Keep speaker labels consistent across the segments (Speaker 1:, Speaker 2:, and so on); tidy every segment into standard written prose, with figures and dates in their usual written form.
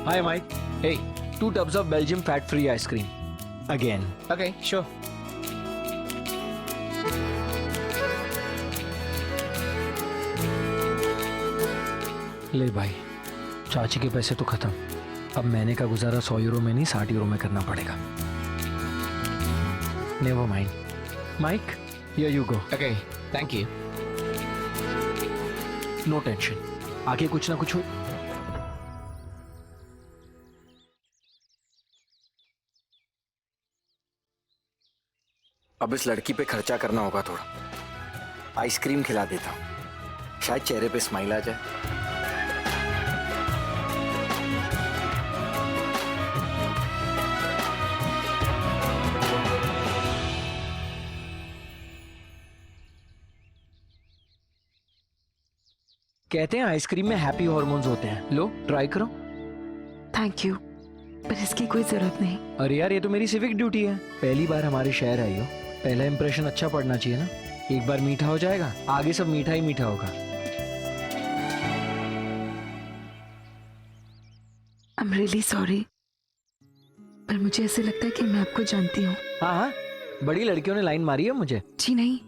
Speaker 1: Hi, Mike. Hey, 2 tubs of Belgium fat-free ice cream. Again.
Speaker 2: Okay, sure.
Speaker 1: ले भाई, चाची के पैसे तो खत्म। अब मैंने का गुजारा 100 यूरो में नहीं 60 यूरो में करना पड़ेगा। Never mind. Mike, here you go.
Speaker 2: Okay, thank you.
Speaker 1: No tension. आगे कुछ ना कुछ हो।
Speaker 3: अब इस लड़की पे खर्चा करना होगा थोड़ा। आइसक्रीम खिला देता हूँ, शायद चेहरे पे स्माइल आ जाए।
Speaker 1: कहते हैं आइसक्रीम में हैप्पी हॉर्मोन्स होते हैं। लो ट्राई करो।
Speaker 4: थैंक यू, पर इसकी कोई जरूरत नहीं।
Speaker 1: अरे यार, ये तो मेरी सिविक ड्यूटी है। पहली बार हमारे शहर आई हो, पहला इंप्रेशन अच्छा पड़ना चाहिए ना। एक बार मीठा हो जाएगा, आगे सब मीठा ही मीठा होगा।
Speaker 4: आई एम रियली सॉरी, पर मुझे ऐसे लगता है कि मैं आपको जानती हूँ।
Speaker 1: हाँ हाँ, बड़ी लड़कियों ने लाइन मारी है मुझे।
Speaker 4: जी नहीं,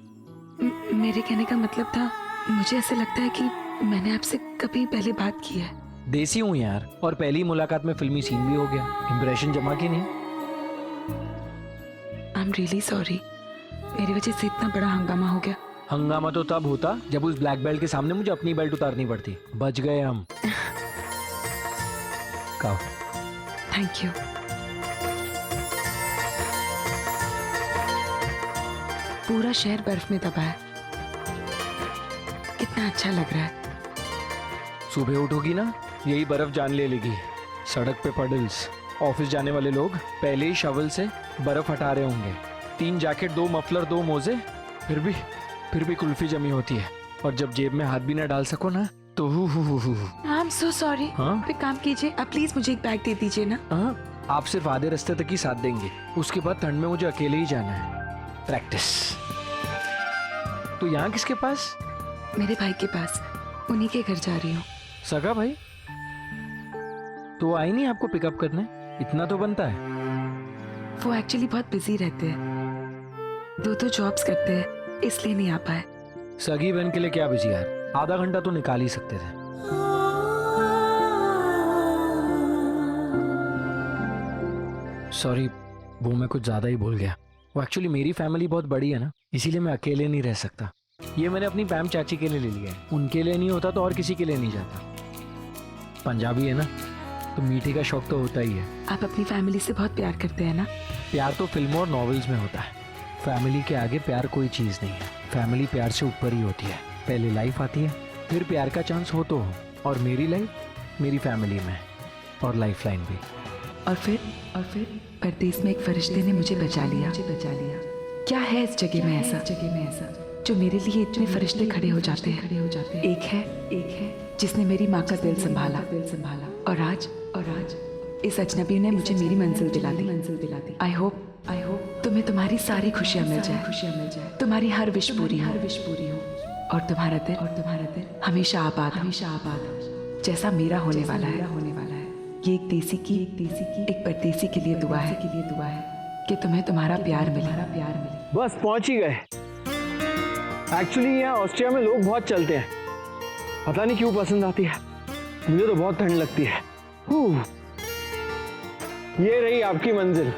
Speaker 4: मेरे कहने का मतलब था, मुझे ऐसे लगता है कि मैंने आपसे कभी पहले बात की है।
Speaker 1: देसी हूँ यार, और पहली मुलाकात में फिल्मी सीन भी हो गया। इंप्रेशन जमा की नहीं।
Speaker 4: आई एम रियली सॉरी, मेरी वजह से इतना बड़ा हंगामा हो गया।
Speaker 1: हंगामा तो तब होता जब उस ब्लैक बेल्ट के सामने मुझे अपनी बेल्ट उतारनी पड़ती। बच गए हम। कहो।
Speaker 4: Thank you. पूरा शहर बर्फ में दबा है, कितना अच्छा लग रहा है।
Speaker 1: सुबह उठोगी ना, यही बर्फ जान ले लेगी। सड़क पे पडल्स, ऑफिस जाने वाले लोग पहले ही शवल से बर्फ हटा रहे होंगे। 3 जैकेट, 2 मफलर, 2 मोजे, फिर भी कुल्फी जमी होती है। और जब जेब में हाथ भी ना डाल सको ना, तो
Speaker 4: आई एम सो सॉरी।
Speaker 1: हाँ?
Speaker 4: एक काम कीजिए, आप प्लीज मुझे एक बैग दे दीजिए ना।
Speaker 1: हाँ, आप सिर्फ आधे रास्ते तक ही साथ देंगे, उसके बाद ठंड में मुझे अकेले ही जाना है। प्रैक्टिस। तो यहाँ किसके पास?
Speaker 4: मेरे भाई के पास, उन्हीं के घर जा रही हूँ।
Speaker 1: सगा भाई? तो आई नहीं आपको पिकअप करने? इतना तो बनता है।
Speaker 4: वो एक्चुअली बहुत बिजी रहते हैं, 2 जॉब्स करते हैं, इसलिए नहीं आ पाए।
Speaker 1: सगी बहन के लिए क्या बिजी यार, आधा घंटा तो निकाल ही सकते थे। सॉरी, वो मैं कुछ ज्यादा ही बोल गया। वो एक्चुअली मेरी फैमिली बहुत बड़ी है ना, इसीलिए मैं अकेले नहीं रह सकता। ये मैंने अपनी पैम चाची के लिए ले लिया है। उनके लिए नहीं होता तो और किसी के लिए नहीं जाता। पंजाबी है ना, तो मीठे का शौक तो होता ही है।
Speaker 4: आप अपनी फैमिली से बहुत प्यार करते हैं ना?
Speaker 1: प्यार तो फिल्मों और नॉवेल्स में होता है। फैमिली के आगे प्यार कोई चीज नहीं है। फैमिली प्यार से ऊपर ही होती है। पहले लाइफ आती है, फिर प्यार का चांस हो तो हो। और मेरी लाइफ मेरी फैमिली में, और लाइफ लाइन भी।
Speaker 4: और फिर परदेश में एक फरिश्ते ने मुझे बचा लिया। क्या है इस जगह में ऐसा जो मेरे लिए इतने फरिश्ते खड़े हो जाते हैं? एक है जिसने मेरी माँ का दिल संभाला, और आज इस अजनबी ने मुझे मेरी मंजिल दिला दी। आई होप तुम्हें तुम्हारी सारी खुशियाँ मिल जाए, तुम्हारी हर विश पूरी हो, और तुम्हारा दिल हमेशा आबाद जैसा मेरा होने वाला है। ये एक देसी की एक परदेसी के लिए दुआ है कि तुम्हें तुम्हारा प्यार मिले।
Speaker 1: बस पहुंच ही गए। एक्चुअली यहाँ ऑस्ट्रिया में लोग बहुत चलते हैं, पता नहीं क्यों पसंद आती है। मुझे तो बहुत ठंड लगती है। ये रही आपकी मंजिल,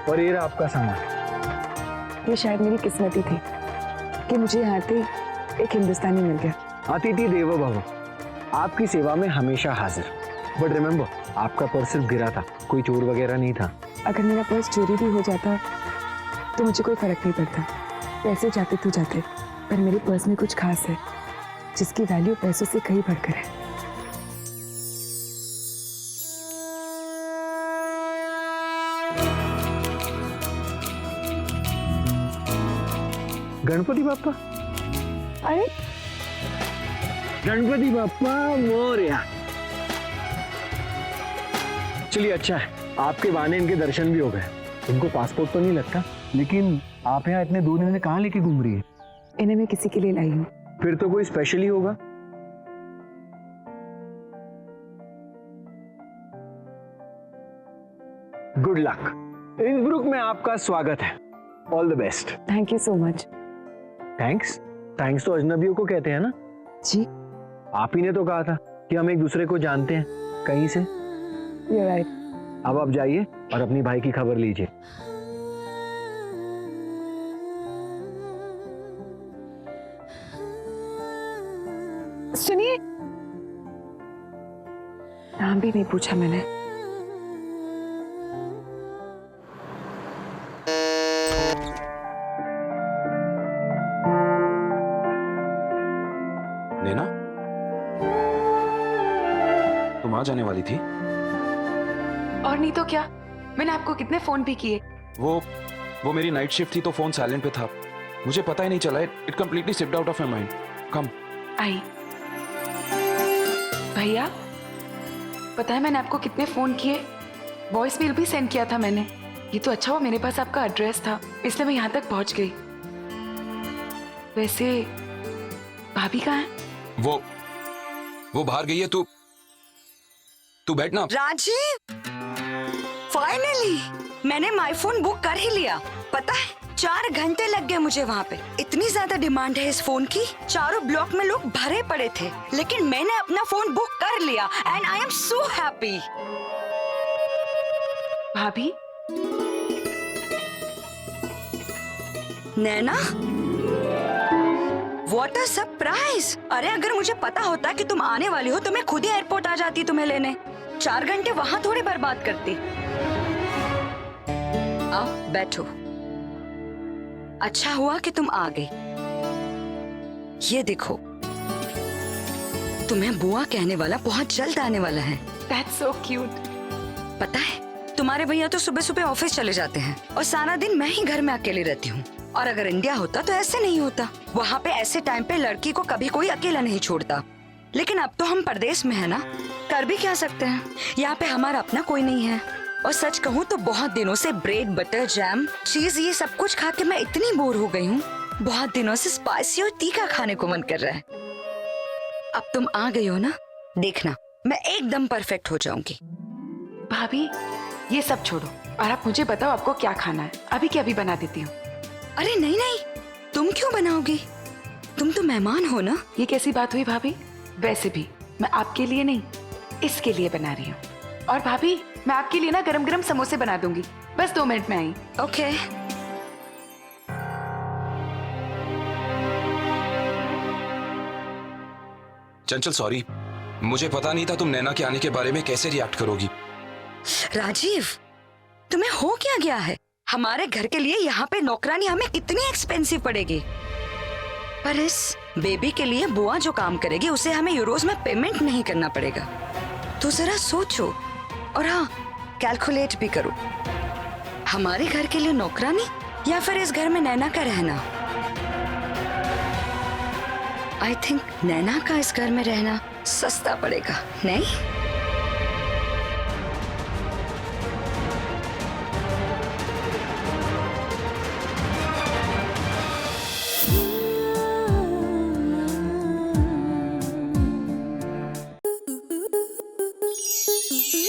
Speaker 1: और ये रहा आपका सामान।
Speaker 4: ये शायद मेरी किस्मत ही थी कि मुझे यहाँ आते एक हिंदुस्तानी मिल गया।
Speaker 1: अतिथि देवो भव, आपकी सेवा में हमेशा हाजिर। बट रिमेम्बर, आपका पर्स सिर्फ गिरा था, कोई चोर वगैरह नहीं था।
Speaker 4: अगर मेरा पर्स चोरी भी हो जाता तो मुझे कोई फर्क नहीं पड़ता। पैसे जाते तो जाते, पर मेरे पर्स में कुछ खास है जिसकी वैल्यू पैसों से कहीं बढ़कर है।
Speaker 1: गणपति बाप्पा,
Speaker 4: अरे
Speaker 1: गणपति बाप्पा मोरया। चलिए अच्छा है, आपके बहाने इनके दर्शन भी हो गए। इनको पासपोर्ट तो नहीं लगता, लेकिन आप यहाँ इतने दूर इन्हें कहाँ लेके घूम रही है?
Speaker 4: इन्हें मैं किसी के लिए लाई हूँ।
Speaker 1: फिर तो कोई स्पेशल ही होगा।
Speaker 2: Good luck. इंसब्रुक में आपका स्वागत है। All the best.
Speaker 5: Thank you so much.
Speaker 2: Thanks? Thanks तो अजनबियों को कहते हैं ना।
Speaker 5: जी,
Speaker 2: आप ही ने तो कहा था कि हम एक दूसरे को जानते हैं कहीं से।
Speaker 5: you're right.
Speaker 2: अब आप जाइए और अपनी भाई की खबर लीजिए।
Speaker 5: सुनिए, नाम भी नहीं पूछा मैंने।
Speaker 6: नैना, तुम आ जाने वाली थी?
Speaker 4: और नहीं तो क्या, मैंने आपको कितने फोन भी किए।
Speaker 6: वो मेरी नाइट शिफ्ट थी तो फोन साइलेंट पे था, मुझे पता ही नहीं चला। It completely slipped out of my mind. Come.
Speaker 4: आई भैया, पता है मैंने आपको कितने फोन किए, वॉइस मेल भी सेंड किया था मैंने। ये तो अच्छा हुआ मेरे पास आपका एड्रेस था, इसलिए मैं यहाँ तक पहुँच गई। वैसे भाभी कहाँ है?
Speaker 6: वो बाहर गई है। तू बैठ ना।
Speaker 7: राजीव, फाइनली मैंने माई फोन बुक कर ही लिया। पता है 4 घंटे लग गए मुझे वहाँ पे। इतनी ज्यादा डिमांड है इस फोन की, चारों ब्लॉक में लोग भरे पड़े थे, लेकिन मैंने अपना फोन बुक कर लिया and I am so happy.
Speaker 4: भाभी,
Speaker 7: नैना, व्हाट अ सरप्राइज। अरे अगर मुझे पता होता कि तुम आने वाली हो तो मैं खुद ही एयरपोर्ट आ जाती तुम्हें लेने। 4 घंटे वहाँ थोड़ी बर्बाद करती। आओ बैठो। अच्छा हुआ कि तुम आ गई। ये देखो, तुम्हें बुआ कहने वाला बहुत जल्द आने वाला है।
Speaker 4: That's so cute.
Speaker 7: पता है तुम्हारे भैया तो सुबह सुबह ऑफिस चले जाते हैं और सारा दिन मैं ही घर में अकेली रहती हूँ। और अगर इंडिया होता तो ऐसे नहीं होता। वहाँ पे ऐसे टाइम पे लड़की को कभी कोई अकेला नहीं छोड़ता। लेकिन अब तो हम परदेश में है ना, कर भी क्या सकते हैं। यहाँ पे हमारा अपना कोई नहीं है। और सच कहूँ तो बहुत दिनों से ब्रेड, बटर, जैम, चीज ये सब कुछ खा के मैं इतनी बोर हो गई हूँ। बहुत दिनों से स्पाइसी और तीखा खाने को मन कर रहा है। अब तुम आ गई हो ना, देखना मैं एकदम परफेक्ट हो जाऊंगी।
Speaker 4: भाभी, ये सब छोड़ो और आप मुझे बताओ आपको क्या खाना है। अभी के अभी बना देती हूँ।
Speaker 7: अरे नहीं नहीं, तुम क्यों बनाओगी? तुम तो मेहमान हो ना।
Speaker 4: ये कैसी बात हुई भाभी? वैसे भी मैं आपके लिए नहीं, इसके लिए बना रही हूँ। और भाभी, मैं आपके लिए ना गरम गरम समोसे बना दूंगी। बस 2 मिनट में आई।
Speaker 7: ओके।
Speaker 6: चंचल सॉरी, मुझे पता नहीं था तुम नैना के आने के बारे में कैसे रिएक्ट करोगी।
Speaker 7: राजीव, तुम्हें हो क्या गया है? हमारे घर के लिए यहाँ पे नौकरानी हमें कितनी एक्सपेंसिव पड़ेगी। पर इस बेबी के लिए बुआ जो काम करेगी उसे हमें यूरोज में पेमेंट नहीं करना पड़ेगा। तो जरा सोचो और हाँ, कैलकुलेट भी करो। हमारे घर के लिए नौकरानी या फिर इस घर में नैना का रहना। आई थिंक नैना का इस घर में रहना सस्ता पड़ेगा, नहीं?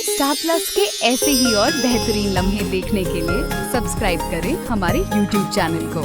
Speaker 8: स्टार प्लस के ऐसे ही और बेहतरीन लम्हे देखने के लिए सब्सक्राइब करें हमारे YouTube चैनल को।